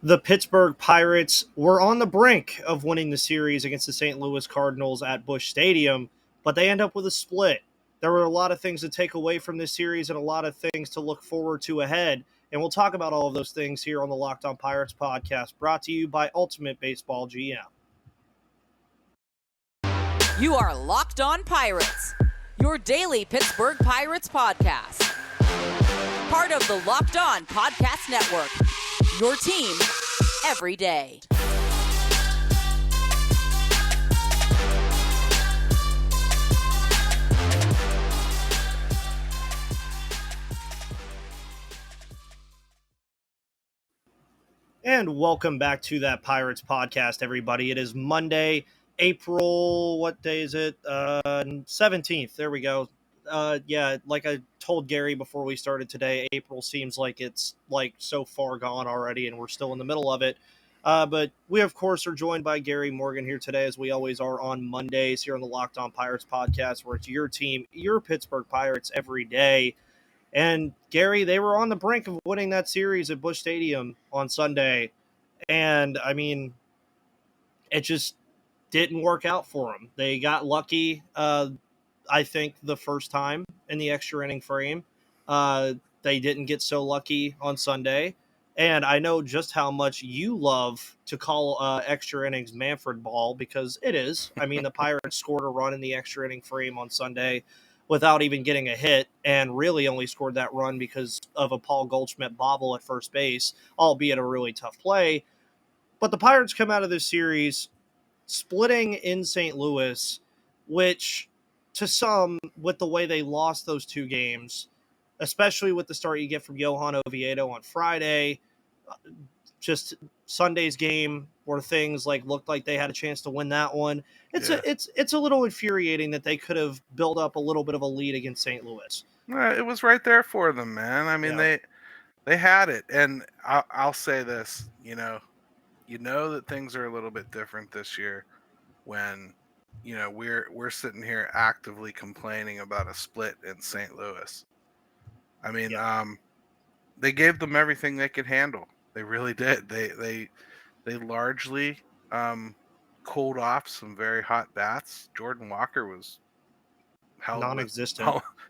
The Pittsburgh Pirates were on the brink of winning the series against the St. Louis Cardinals at Busch Stadium, but they end up with a split. There were a lot of things to take away from this series and a lot of things to look forward to ahead. And we'll talk about all of those things here on the Locked On Pirates podcast, brought to you by Ultimate Baseball GM. You are Locked On Pirates, your daily Pittsburgh Pirates podcast. Part of the Locked On Podcast Network, your team every day. And welcome back to that Pirates podcast, everybody. It is Monday, April, what day is it? 17th. There we go. Like I told Gary before we started today, April seems like it's like so far gone already, and we're still in the middle of it. But we, of course, are joined by Gary Morgan here today, as we always are on Mondays here on the Locked On Pirates podcast, where it's your team, your Pittsburgh Pirates every day. And Gary, they were on the brink of winning that series at Busch Stadium on Sunday. And I mean, it just didn't work out for them. They got lucky, I think, the first time in the extra inning frame. They didn't get so lucky on Sunday. And I know just how much you love to call extra innings Manfred ball, because it is. I mean, the Pirates scored a run in the extra inning frame on Sunday without even getting a hit, and really only scored that run because of a Paul Goldschmidt bobble at first base, albeit a really tough play. But the Pirates come out of this series splitting in St. Louis, which to some, with the way they lost those two games, especially with the start you get from Johan Oviedo on Friday, just Sunday's game where things like looked like they had a chance to win that one. It's a little infuriating that they could have built up a little bit of a lead against St. Louis. It was right there for them, man. I mean, they had it, and I'll say this, you know that things are a little bit different this year when, we're sitting here actively complaining about a split in St. Louis. I mean, they gave them everything they could handle. They really did. They largely cooled off some very hot bats. Jordan Walker was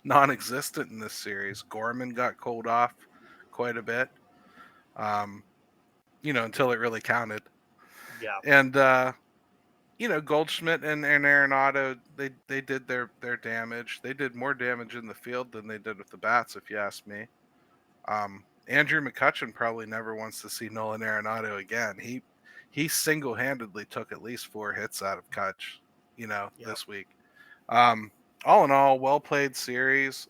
non-existent in this series. Gorman got cooled off quite a bit, until it really counted. Yeah. And Goldschmidt and Arenado, they did their damage. They did more damage in the field than they did with the bats, if you ask me. Andrew McCutchen probably never wants to see Nolan Arenado again. He single-handedly took at least 4 hits out of Kutch, this week. All in all, well-played series.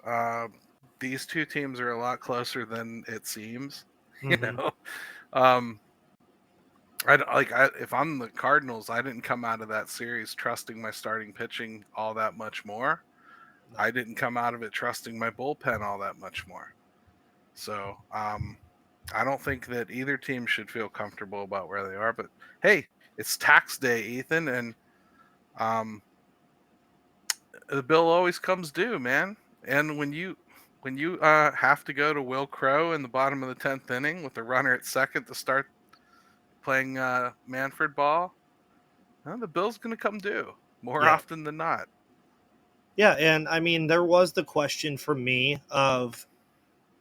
These two teams are a lot closer than it seems. Mm-hmm. If I'm the Cardinals, I didn't come out of that series trusting my starting pitching all that much more. No. I didn't come out of it trusting my bullpen all that much more. So I don't think that either team should feel comfortable about where they are. But hey, it's tax day, Ethan, and the bill always comes due, man. And when you have to go to Will Crow in the bottom of the 10th inning with a runner at second to start playing Manfred ball, the bill's going to come due more often than not. Yeah, and I mean, there was the question for me of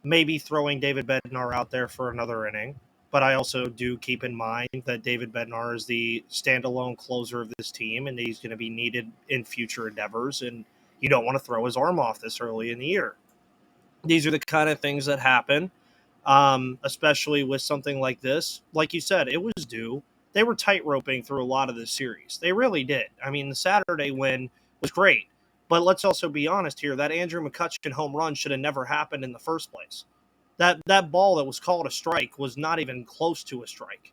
maybe throwing David Bednar out there for another inning, but I also do keep in mind that David Bednar is the standalone closer of this team, and he's going to be needed in future endeavors, and you don't want to throw his arm off this early in the year. These are the kind of things that happen, especially with something like this. Like you said, it was due. They were tight-roping through a lot of this series. They really did. I mean, the Saturday win was great. But let's also be honest here. That Andrew McCutchen home run should have never happened in the first place. That ball that was called a strike was not even close to a strike.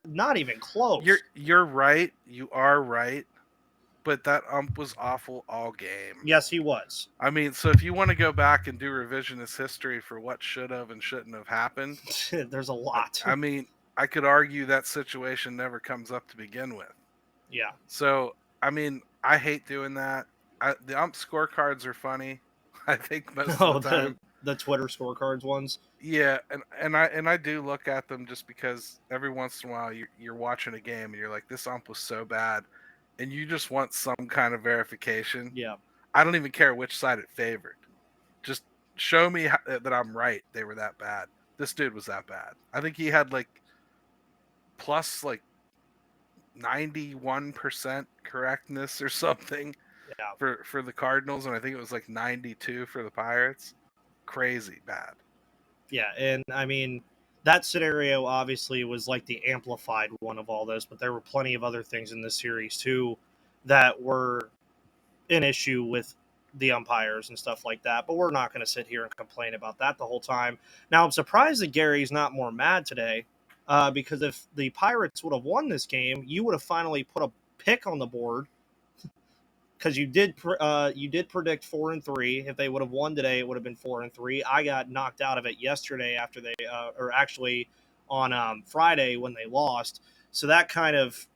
Not even close. You're right. You are right. But that ump was awful all game. Yes, he was. I mean, so if you want to go back and do revisionist history for what should have and shouldn't have happened, there's a lot. I mean, I could argue that situation never comes up to begin with. Yeah. So, I mean, I hate doing that. The ump scorecards are funny. I think most of the time. The Twitter scorecards ones. Yeah, and I do look at them just because every once in a while you're watching a game and you're like, this ump was so bad, and you just want some kind of verification. Yeah. I don't even care which side it favored. Just show me that I'm right. They were that bad. This dude was that bad. I think he had like plus like 91% correctness or something Yeah. for the Cardinals, and I think it was like 92 for the Pirates. Crazy bad. Yeah, and I mean that scenario obviously was like the amplified one of all this, but there were plenty of other things in this series too that were an issue with the umpires and stuff like that. But we're not going to sit here and complain about that the whole time. Now I'm surprised that Gary's not more mad today, because if the Pirates would have won this game, you would have finally put a pick on the board because you did predict 4-3. If they would have won today, it would have been 4-3. I got knocked out of it yesterday after they, or actually on Friday when they lost. So that kind of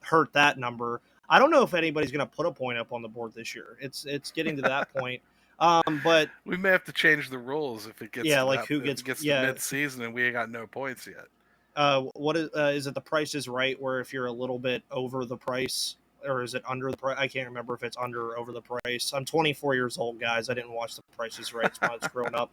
hurt that number. I don't know if anybody's going to put a point up on the board this year. It's getting to that point. But We may have to change the rules if it gets yeah, to like that. who If gets it gets to yeah. mid-season and we ain't got no points yet. What is it? The Price is Right, where if you're a little bit over the price, or is it under the price? I can't remember if it's under or over the price. I'm 24 years old, guys. I didn't watch The Price is Right when I was growing up.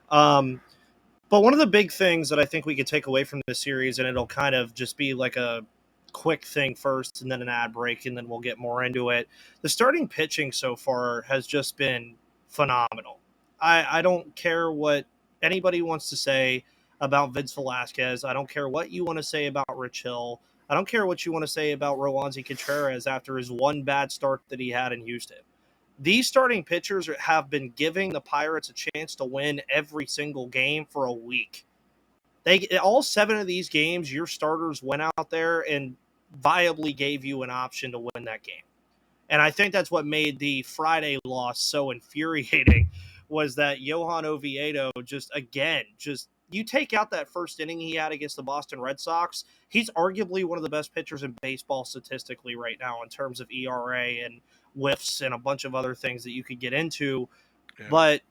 But one of the big things that I think we could take away from this series, and it'll kind of just be like a quick thing first and then an ad break, and then we'll get more into it. The starting pitching so far has just been phenomenal. I don't care what anybody wants to say about Vince Velasquez. I don't care what you want to say about Rich Hill. I don't care what you want to say about Roansy Contreras after his one bad start that he had in Houston. These starting pitchers have been giving the Pirates a chance to win every single game for a week. All 7 of these games, your starters went out there and viably gave you an option to win that game. And I think that's what made the Friday loss so infuriating, was that Johan Oviedo just you take out that first inning he had against the Boston Red Sox, he's arguably one of the best pitchers in baseball statistically right now in terms of ERA and whiffs and a bunch of other things that you could get into. Yeah. But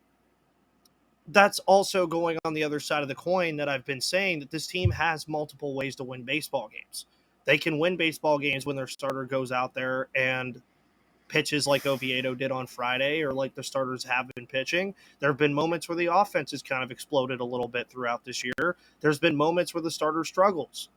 that's also going on the other side of the coin, that I've been saying that this team has multiple ways to win baseball games. They can win baseball games when their starter goes out there and pitches like Oviedo did on Friday, or like the starters have been pitching. There have been moments where the offense has kind of exploded a little bit throughout this year. There's been moments where the starter struggles,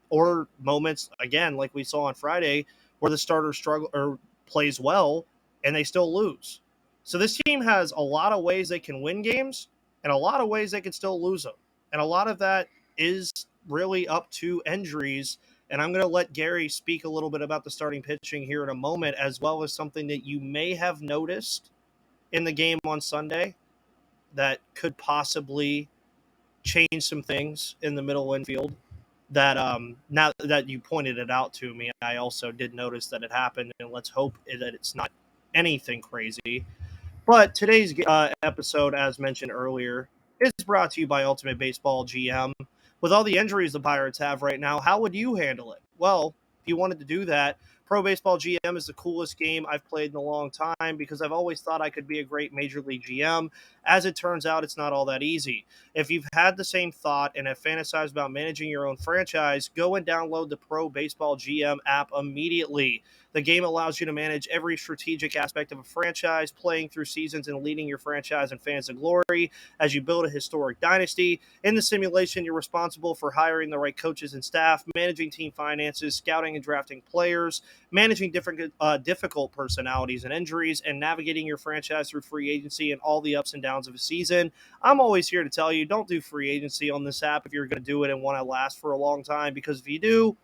or moments, again, like we saw on Friday, where the starter struggle or plays well and they still lose. So this team has a lot of ways they can win games and a lot of ways they can still lose them. And a lot of that is really up to injuries. And I'm going to let Gary speak a little bit about the starting pitching here in a moment, as well as something that you may have noticed in the game on Sunday that could possibly change some things in the middle infield. That now that you pointed it out to me, I also did notice that it happened, and let's hope that it's not anything crazy. But today's episode, as mentioned earlier, is brought to you by Ultimate Baseball GM. With all the injuries the Pirates have right now, how would you handle it? Well, if you wanted to do that, Pro Baseball GM is the coolest game I've played in a long time, because I've always thought I could be a great Major League GM. As it turns out, it's not all that easy. If you've had the same thought and have fantasized about managing your own franchise, go and download the Pro Baseball GM app immediately. The game allows you to manage every strategic aspect of a franchise, playing through seasons and leading your franchise and fans to glory as you build a historic dynasty. In the simulation, you're responsible for hiring the right coaches and staff, managing team finances, scouting and drafting players, managing difficult personalities and injuries, and navigating your franchise through free agency and all the ups and downs of a season. I'm always here to tell you, don't do free agency on this app if you're going to do it and want to last for a long time, because if you do,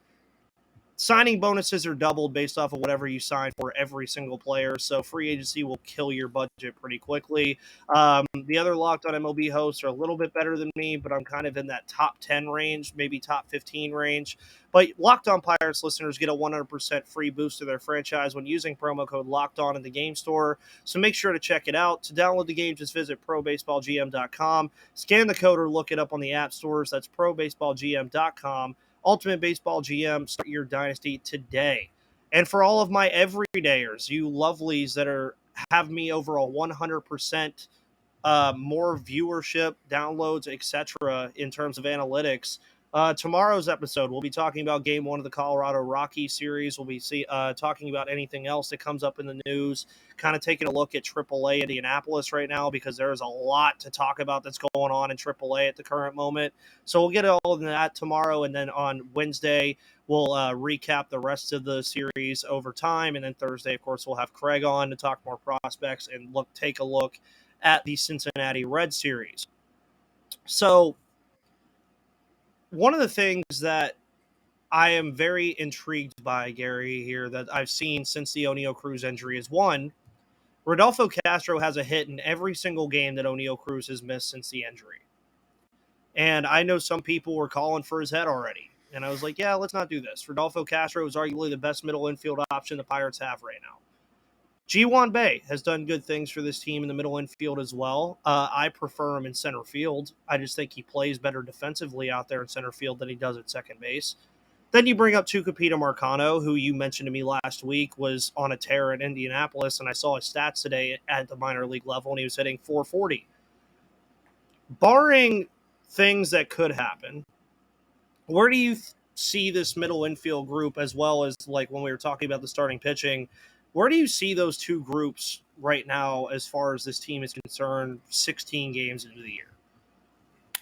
signing bonuses are doubled based off of whatever you sign for every single player. So free agency will kill your budget pretty quickly. The other Locked On MLB hosts are a little bit better than me, but I'm kind of in that top 10 range, maybe top 15 range. But Locked On Pirates listeners get a 100% free boost to their franchise when using promo code Locked On in the game store. So make sure to check it out. To download the game, just visit probaseballgm.com. Scan the code or look it up on the app stores. That's probaseballgm.com. Ultimate Baseball GM, start your dynasty today. And for all of my everydayers, you lovelies that have me over a 100% more viewership, downloads, etc. in terms of analytics. Tomorrow's episode, we'll be talking about Game 1 of the Colorado Rockies series. We'll be talking about anything else that comes up in the news, kind of taking a look at AAA Indianapolis right now because there's a lot to talk about that's going on in AAA at the current moment. So we'll get all of that tomorrow, and then on Wednesday, we'll recap the rest of the series over time, and then Thursday, of course, we'll have Craig on to talk more prospects and take a look at the Cincinnati Red series. So one of the things that I am very intrigued by, Gary, here that I've seen since the O'Neill Cruz injury is one, Rodolfo Castro has a hit in every single game that O'Neill Cruz has missed since the injury. And I know some people were calling for his head already. And I was like, yeah, let's not do this. Rodolfo Castro is arguably the best middle infield option the Pirates have right now. Ji-Hwan Bae has done good things for this team in the middle infield as well. I prefer him in center field. I just think he plays better defensively out there in center field than he does at second base. Then you bring up Tucupita Marcano, who you mentioned to me last week was on a tear at Indianapolis, and I saw his stats today at the minor league level, and he was hitting .440. Barring things that could happen, where do you see this middle infield group, as well as like when we were talking about the starting pitching, where do you see those two groups right now as far as this team is concerned 16 games into the year?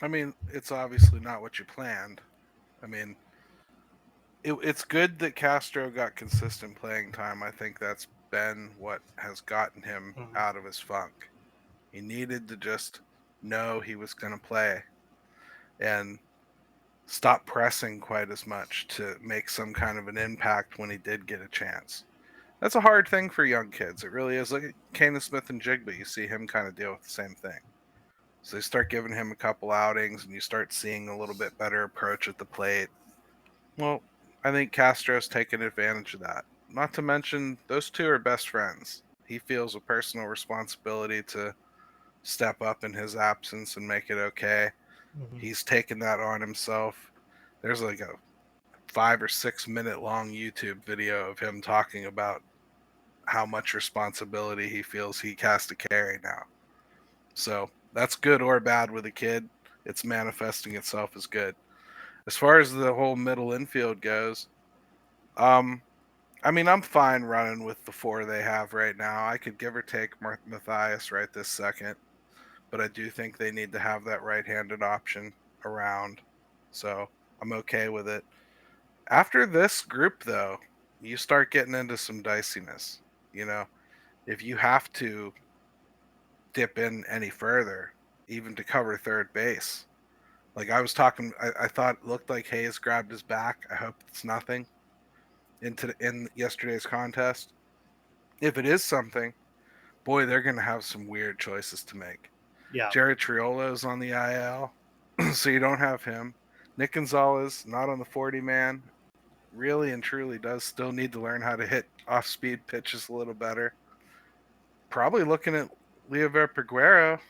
I mean, it's obviously not what you planned. I mean, it's good that Castro got consistent playing time. I think that's been what has gotten him out of his funk. He needed to just know he was going to play and stop pressing quite as much to make some kind of an impact when he did get a chance. That's a hard thing for young kids. It really is. Look at Kane Smith and Jigba. You see him kind of deal with the same thing. So you start giving him a couple outings and you start seeing a little bit better approach at the plate. Well, I think Castro's taken advantage of that. Not to mention, those two are best friends. He feels a personal responsibility to step up in his absence and make it okay. Mm-hmm. He's taken that on himself. There's like a 5 or 6 minute long YouTube video of him talking about how much responsibility he feels he has to carry now. So that's good or bad with a kid. It's manifesting itself as good. As far as the whole middle infield goes, I mean, I'm fine running with the 4 they have right now. I could give or take Matthias right this second, but I do think they need to have that right-handed option around. So I'm okay with it. After this group, though, you start getting into some diciness. You know, if you have to dip in any further, even to cover third base. Like I was talking, I thought it looked like Hayes grabbed his back. I hope it's nothing in yesterday's contest. If it is something, boy, they're going to have some weird choices to make. Yeah. Jared Triolo's on the IL, so you don't have him. Nick Gonzalez, not on the 40-man, really and truly does still need to learn how to hit off-speed pitches a little better. Probably looking at Liover Peguero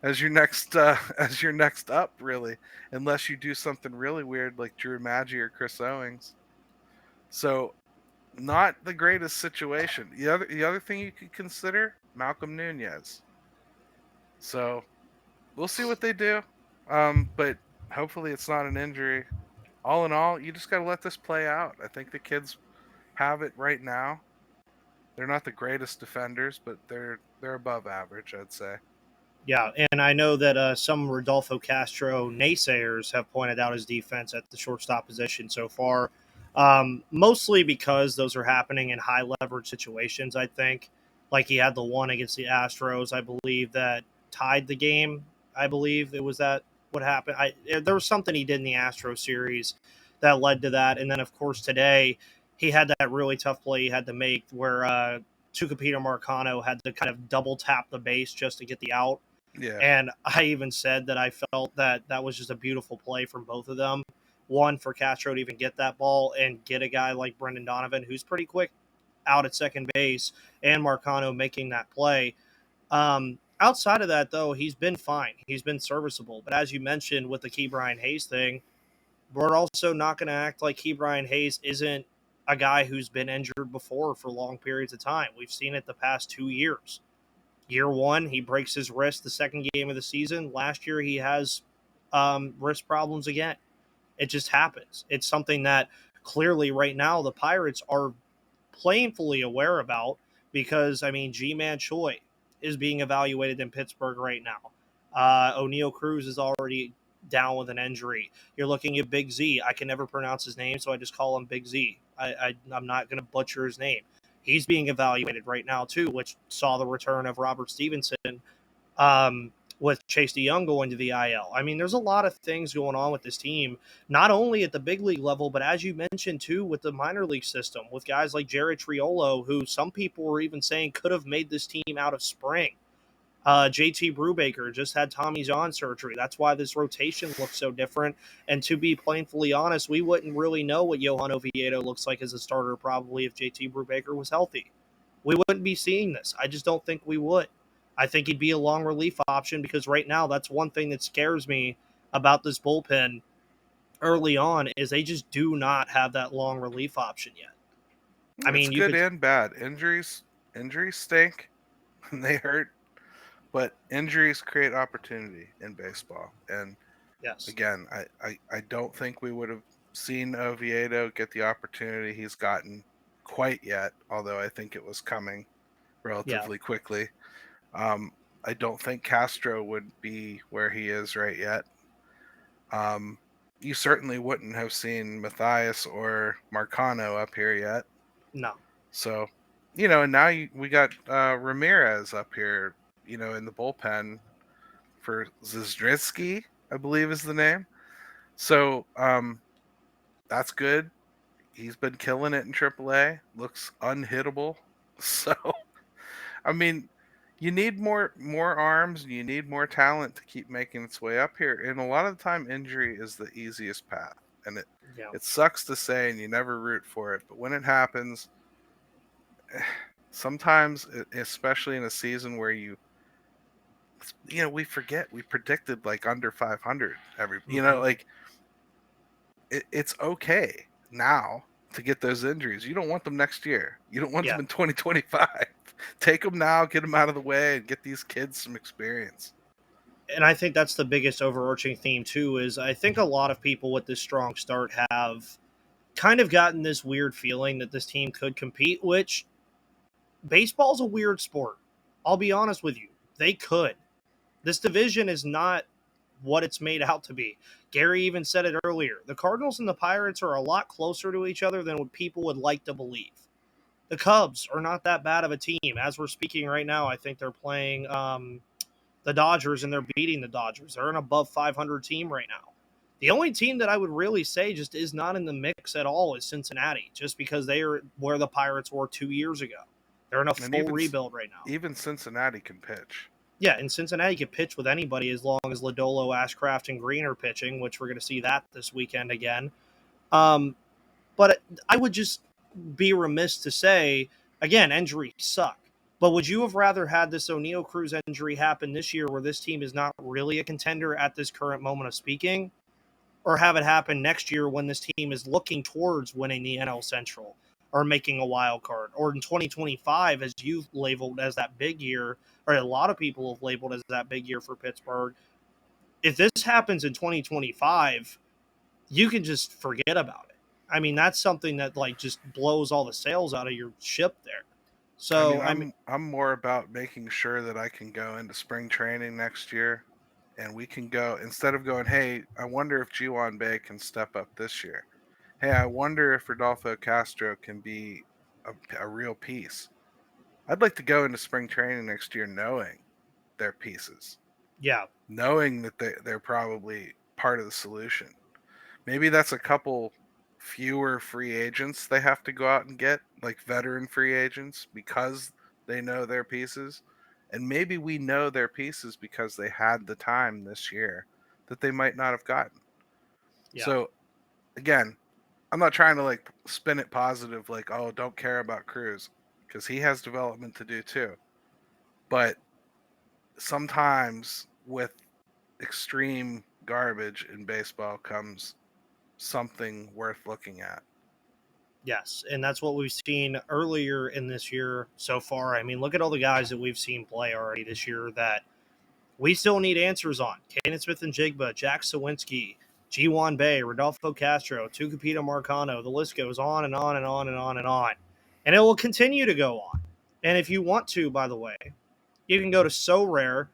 as your next up, really, unless you do something really weird like Drew Maggi or Chris Owings. So, not the greatest situation. The other thing you could consider, Malcolm Nunez. So, we'll see what they do. But hopefully it's not an injury. All in all, you just got to let this play out. I think the kids have it right now. They're not the greatest defenders, but they're above average, I'd say. Yeah, and I know that some Rodolfo Castro naysayers have pointed out his defense at the shortstop position so far, mostly because those are happening in high leverage situations, I think. Like he had the one against the Astros, I believe, that tied the game. I believe it was that what happened. There was something he did in the Astros series that led to that. And then, of course, today he had that really tough play he had to make where Tucupita Marcano had to kind of double tap the base just to get the out. Yeah. And I even said that I felt that was just a beautiful play from both of them. One, for Castro to even get that ball and get a guy like Brendan Donovan, who's pretty quick out at second base, and Marcano making that play. Outside of that, though, he's been fine. He's been serviceable. But as you mentioned with the Ke'Bryan Hayes thing, we're also not going to act like Ke'Bryan Hayes isn't a guy who's been injured before for long periods of time. We've seen it the past 2 years. Year one, he breaks his wrist the second game of the season. Last year, he has wrist problems again. It just happens. It's something that clearly right now the Pirates are painfully aware about because, I mean, G-Man Choi is being evaluated in Pittsburgh right now. O'Neal Cruz is already down with an injury. You're looking at Big Z. I can never pronounce his name, so I just call him Big Z. I'm not going to butcher his name. He's being evaluated right now, too, which saw the return of Robert Stevenson with Chase DeYoung going to the IL. I mean, there's a lot of things going on with this team, not only at the big league level, but as you mentioned, too, with the minor league system, with guys like Jared Triolo, who some people were even saying could have made this team out of spring. JT Brubaker just had Tommy John surgery. That's why this rotation looks so different. And to be plainly honest, we wouldn't really know what Johan Oviedo looks like as a starter probably if JT Brubaker was healthy. We wouldn't be seeing this. I just don't think we would. I think he'd be a long relief option because right now that's one thing that scares me about this bullpen early on is they just do not have that long relief option yet. I mean, It's good and bad. Injuries stink and they hurt. But injuries create opportunity in baseball. And yes, again, I don't think we would have seen Oviedo get the opportunity he's gotten quite yet, although I think it was coming relatively quickly. I don't think Castro would be where he is right yet. You certainly wouldn't have seen Matthias or Marcano up here yet. no. So, and now we got Ramirez up here, in the bullpen for Zzdritsky, I believe is the name. So that's good. He's been killing it in AAA. Looks unhittable. So, I mean, you need more arms. You need more talent to keep making its way up here. And a lot of the time, injury is the easiest path. And it sucks to say, and you never root for it. But when it happens, sometimes, especially in a season where we forget we predicted like under 500 like it's okay now to get those injuries. You don't want them next year. You don't want them in 2025. Take them now, get them out of the way, and get these kids some experience. And I think that's the biggest overarching theme too is I think a lot of people with this strong start have kind of gotten this weird feeling that this team could compete, which baseball's a weird sport. I'll be honest with you. They could. This division is not what it's made out to be. Gary even said it earlier. The Cardinals and the Pirates are a lot closer to each other than what people would like to believe. The Cubs are not that bad of a team. As we're speaking right now, I think they're playing the Dodgers and they're beating the Dodgers. They're an above 500 team right now. The only team that I would really say just is not in the mix at all is Cincinnati, just because they are where the Pirates were 2 years ago. They're in a full rebuild right now. Even Cincinnati can pitch. Yeah, and Cincinnati can pitch with anybody as long as Lodolo, Ashcraft, and Green are pitching, which we're going to see that this weekend again. But I would just be remiss to say, again, injuries suck. But would you have rather had this O'Neal Cruz injury happen this year where this team is not really a contender at this current moment of speaking? Or have it happen next year when this team is looking towards winning the NL Central or making a wild card? Or in 2025, as you've labeled as that big year, or a lot of people have labeled as that big year for Pittsburgh. If this happens in 2025, you can just forget about it. I mean, that's something that like just blows all the sails out of your ship there. So I'm more about making sure that I can go into spring training next year, and we can go instead of going, hey, I wonder if Ji-hwan Bae can step up this year. Hey, I wonder if Rodolfo Castro can be a real piece. I'd like to go into spring training next year knowing they're pieces. Yeah. Knowing that they're probably part of the solution. Maybe that's a couple fewer free agents they have to go out and get, like veteran free agents, because they know their pieces. And maybe we know their pieces because they had the time this year that they might not have gotten. Yeah. So, again, I'm not trying to like spin it positive, like, oh, don't care about Cruz, because he has development to do too. But sometimes with extreme garbage in baseball comes something worth looking at. Yes, and that's what we've seen earlier in this year so far. I mean, look at all the guys that we've seen play already this year that we still need answers on. Kanan Smith and Jigba, Jack Sawinski, G1 Bay, Rodolfo Castro, Tucapita Marcano. The list goes on and on and on and on and on. And it will continue to go on. And if you want to, by the way, you can go to sorare.com.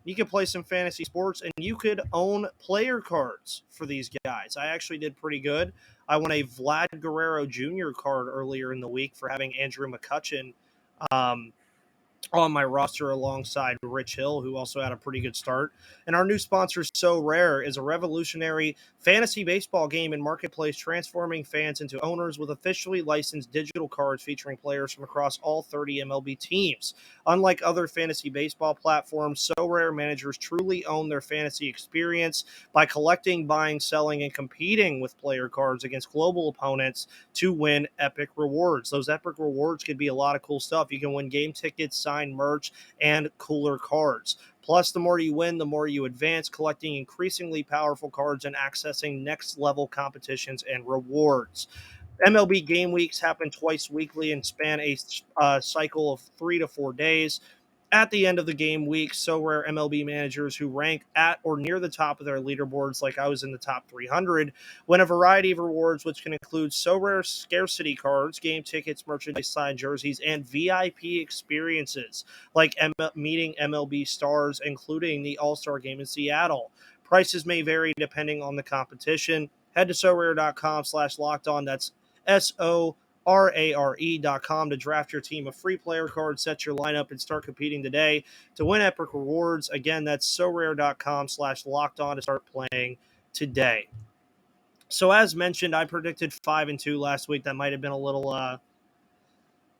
You can play some fantasy sports and you could own player cards for these guys. I actually did pretty good. I won a Vlad Guerrero Jr. card earlier in the week for having Andrew McCutchen um, on my roster alongside Rich Hill, who also had a pretty good start. And our new sponsor, So Rare, is a revolutionary fantasy baseball game and marketplace transforming fans into owners with officially licensed digital cards featuring players from across all 30 MLB teams. Unlike other fantasy baseball platforms, So Rare managers truly own their fantasy experience by collecting, buying, selling, and competing with player cards against global opponents to win epic rewards. Those epic rewards could be a lot of cool stuff. You can win game tickets, signed merch, and cooler cards. Plus, the more you win, the more you advance, collecting increasingly powerful cards and accessing next level competitions and rewards. MLB game weeks happen twice weekly and span a cycle of 3 to 4 days. At the end of the game week, so rare MLB managers who rank at or near the top of their leaderboards, like I was in the top 300, win a variety of rewards, which can include so rare scarcity cards, game tickets, merchandise, signed jerseys, and VIP experiences, like meeting MLB stars, including the All-Star game in Seattle. Prices may vary depending on the competition. Head to sorare.com/locked on. That's SORARE.com to draft your team of free player cards, set your lineup, and start competing today to win epic rewards. Again, that's sorare.com/locked on to start playing today. So, as mentioned, I predicted 5-2 last week. That might have been a little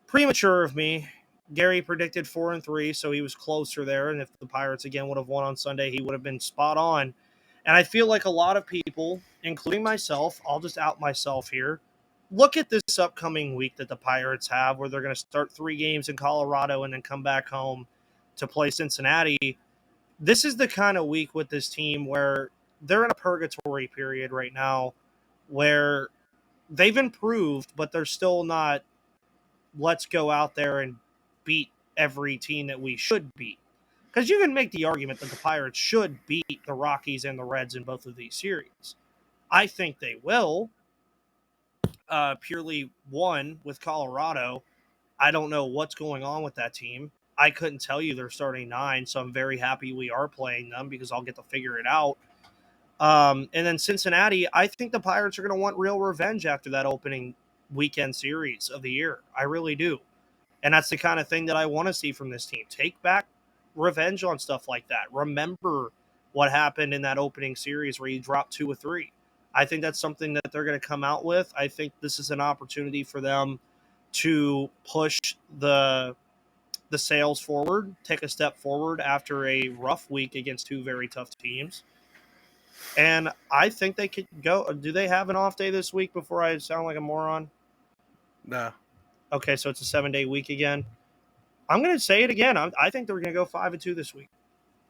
premature of me. Gary predicted 4-3, so he was closer there. And if the Pirates again would have won on Sunday, he would have been spot on. And I feel like a lot of people, including myself, I'll just out myself here, look at this upcoming week that the Pirates have, where they're going to start 3 games in Colorado and then come back home to play Cincinnati. This is the kind of week with this team where they're in a purgatory period right now where they've improved, but they're still not, let's go out there and beat every team that we should beat. Because you can make the argument that the Pirates should beat the Rockies and the Reds in both of these series. I think they will. Purely one with Colorado. I don't know what's going on with that team. I couldn't tell you they're starting 9, so I'm very happy we are playing them because I'll get to figure it out. And then Cincinnati, I think the Pirates are going to want real revenge after that opening weekend series of the year. I really do. And that's the kind of thing that I want to see from this team. Take back revenge on stuff like that. Remember what happened in that opening series where you dropped 2 or 3. I think that's something that they're going to come out with. I think this is an opportunity for them to push the sales forward, take a step forward after a rough week against 2 very tough teams. And I think they could go. Do they have an off day this week before I sound like a moron? No. Okay, so it's a 7-day week again. I'm going to say it again. I think they're going to go 5-2 this week.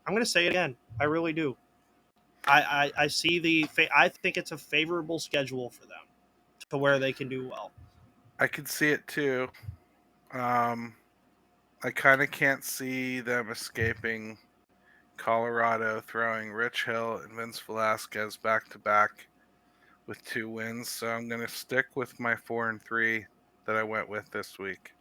I'm going to say it again. I really do. I see I think it's a favorable schedule for them to where they can do well. I could see it too. I kind of can't see them escaping Colorado, throwing Rich Hill and Vince Velasquez back to back with 2 wins. So I'm going to stick with my 4-3 that I went with this week.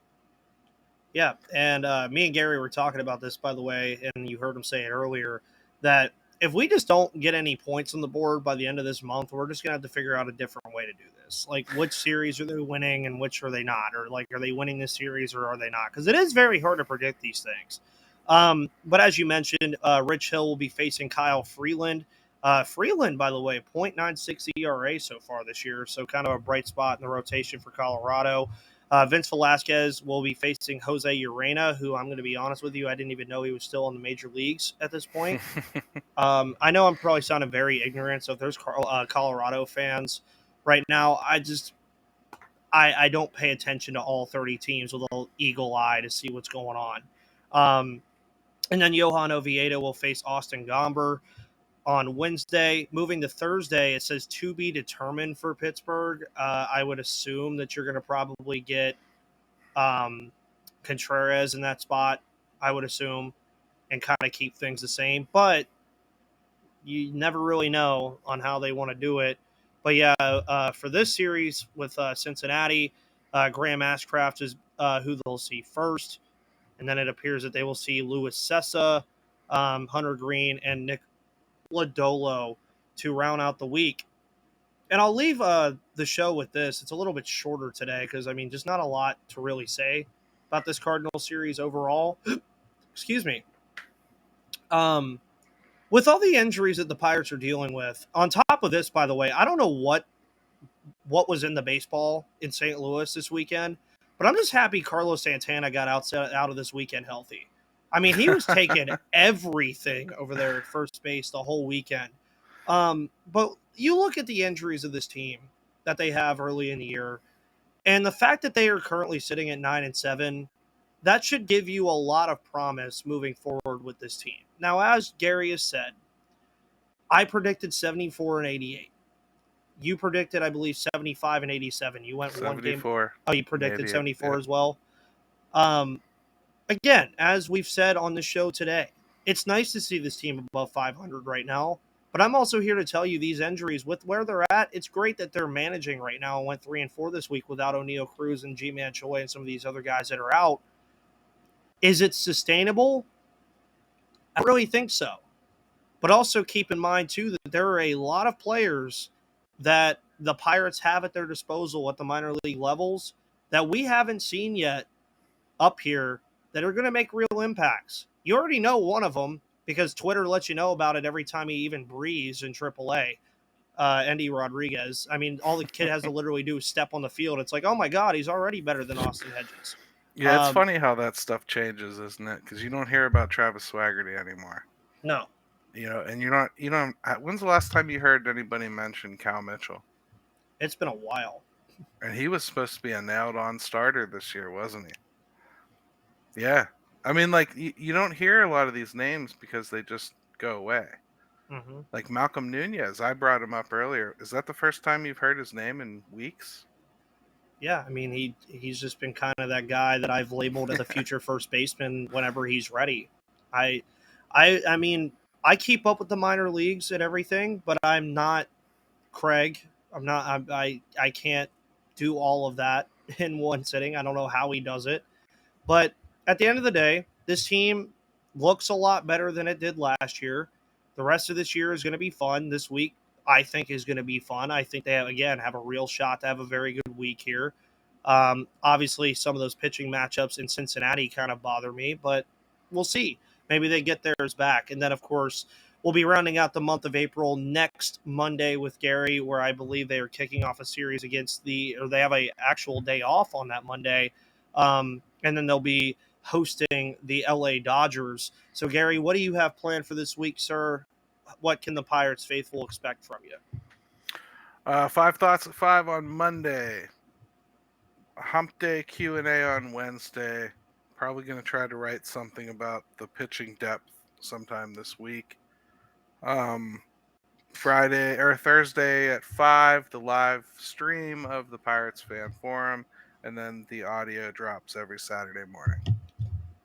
Yeah, and me and Gary were talking about this, by the way, and you heard him say it earlier, that if we just don't get any points on the board by the end of this month, we're just going to have to figure out a different way to do this. Like, which series are they winning and which are they not? Or, like, are they winning this series or are they not? Because it is very hard to predict these things. But as you mentioned, Rich Hill will be facing Kyle Freeland. Freeland, by the way, 0.96 ERA so far this year, so kind of a bright spot in the rotation for Colorado. Vince Velasquez will be facing Jose Urena, who I'm going to be honest with you, I didn't even know he was still in the major leagues at this point. I know I'm probably sounding very ignorant, so if there's Colorado fans right now, I don't pay attention to all 30 teams with an eagle eye to see what's going on. And then Johan Oviedo will face Austin Gomber. on Wednesday. Moving to Thursday, it says to be determined for Pittsburgh. I would assume that you're going to probably get Contreras in that spot, I would assume, and kind of keep things the same. But you never really know on how they want to do it. But yeah, for this series with Cincinnati, Graham Ashcraft is who they'll see first. And then it appears that they will see Luis Sessa, Hunter Green, and Nick Lodolo to round out the week. And I'll leave the show with this. It's a little bit shorter today because, I mean, just not a lot to really say about this Cardinal series overall. Excuse me. With all the injuries that the Pirates are dealing with, on top of this, by the way, I don't know what was in the baseball in St. Louis this weekend, but I'm just happy Carlos Santana got out of this weekend healthy. I mean, he was taking everything over there at first base the whole weekend. But you look at the injuries of this team that they have early in the year, and the fact that they are currently sitting at 9-7, that should give you a lot of promise moving forward with this team. Now, as Gary has said, I predicted 74 and 88. You predicted, I believe, 75 and 87. You went 74. One game. Oh, you predicted 74 yeah. as well. Again, as we've said on the show today, it's nice to see this team above 500 right now. But I'm also here to tell you these injuries, with where they're at, it's great that they're managing right now and went 3-4 this week without O'Neal Cruz and G-Man Choi and some of these other guys that are out. Is it sustainable? I really think so. But also keep in mind, too, that there are a lot of players that the Pirates have at their disposal at the minor league levels that we haven't seen yet up here that are going to make real impacts. You already know one of them because Twitter lets you know about it every time he even breathes in AAA. Endy Rodriguez. I mean, all the kid has to literally do is step on the field. It's like, oh my God, he's already better than Austin Hedges. Yeah, it's funny how that stuff changes, isn't it? Because you don't hear about Travis Swaggerty anymore. No. And you don't. When's the last time you heard anybody mention Cal Mitchell? It's been a while. And he was supposed to be a nailed-on starter this year, wasn't he? Yeah. I mean, like, you don't hear a lot of these names because they just go away. Mm-hmm. Like Malcolm Nunez, I brought him up earlier. Is that the first time you've heard his name in weeks? Yeah, I mean, he's just been kind of that guy that I've labeled as a future first baseman whenever he's ready. I mean, I keep up with the minor leagues and everything, but I'm not Craig. I can't do all of that in one sitting. I don't know how he does it. But at the end of the day, this team looks a lot better than it did last year. The rest of this year is going to be fun. This week, I think, is going to be fun. I think they have a real shot to have a very good week here. Obviously, some of those pitching matchups in Cincinnati kind of bother me, but we'll see. Maybe they get theirs back. And then, of course, we'll be rounding out the month of April next Monday with Gary, where I believe they are kicking off a series they have an actual day off on that Monday. And then they'll be hosting the LA Dodgers. So, Gary, what do you have planned for this week, sir? What can the Pirates faithful expect from you? 5 Thoughts at 5 on Monday. Hump Day Q&A on Wednesday. Probably going to try to write something about the pitching depth sometime this week. Friday or Thursday at 5, the live stream of the Pirates Fan Forum, and then the audio drops every Saturday morning.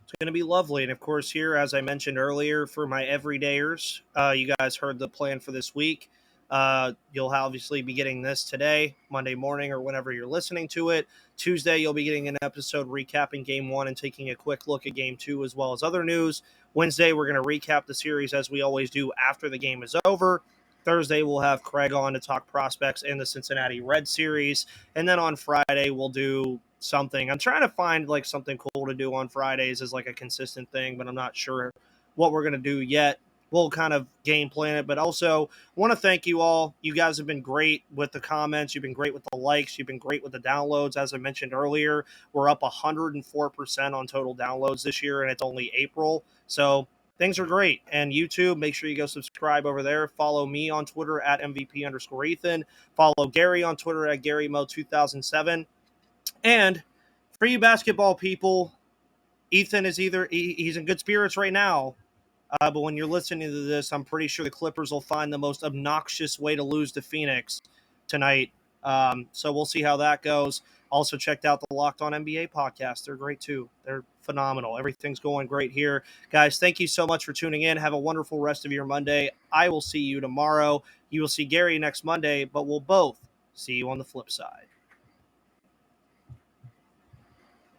It's going to be lovely. And of course, here, as I mentioned earlier, for my everydayers, you guys heard the plan for this week. You'll obviously be getting this today, Monday morning, or whenever you're listening to it. Tuesday, you'll be getting an episode recapping Game 1 and taking a quick look at Game 2 as well as other news. Wednesday, we're going to recap the series as we always do after the game is over. Thursday, we'll have Craig on to talk prospects in the Cincinnati Red series. And then on Friday, we'll do something. I'm trying to find like something cool to do on Fridays as like a consistent thing, but I'm not sure what we're going to do yet. We'll kind of game plan it, but also want to thank you all. You guys have been great with the comments. You've been great with the likes. You've been great with the downloads. As I mentioned earlier, we're up 104% on total downloads this year, and it's only April. So things are great. And YouTube, make sure you go subscribe over there. Follow me on Twitter at MVP_Ethan. Follow Gary on Twitter at GaryMo2007. And for you basketball people, Ethan is he's in good spirits right now, But when you're listening to this, I'm pretty sure the Clippers will find the most obnoxious way to lose to Phoenix tonight. So we'll see how that goes. Also checked out the Locked On NBA podcast. They're great too. They're phenomenal. Everything's going great here. Guys, thank you so much for tuning in. Have a wonderful rest of your Monday. I will see you tomorrow. You will see Gary next Monday, but we'll both see you on the flip side.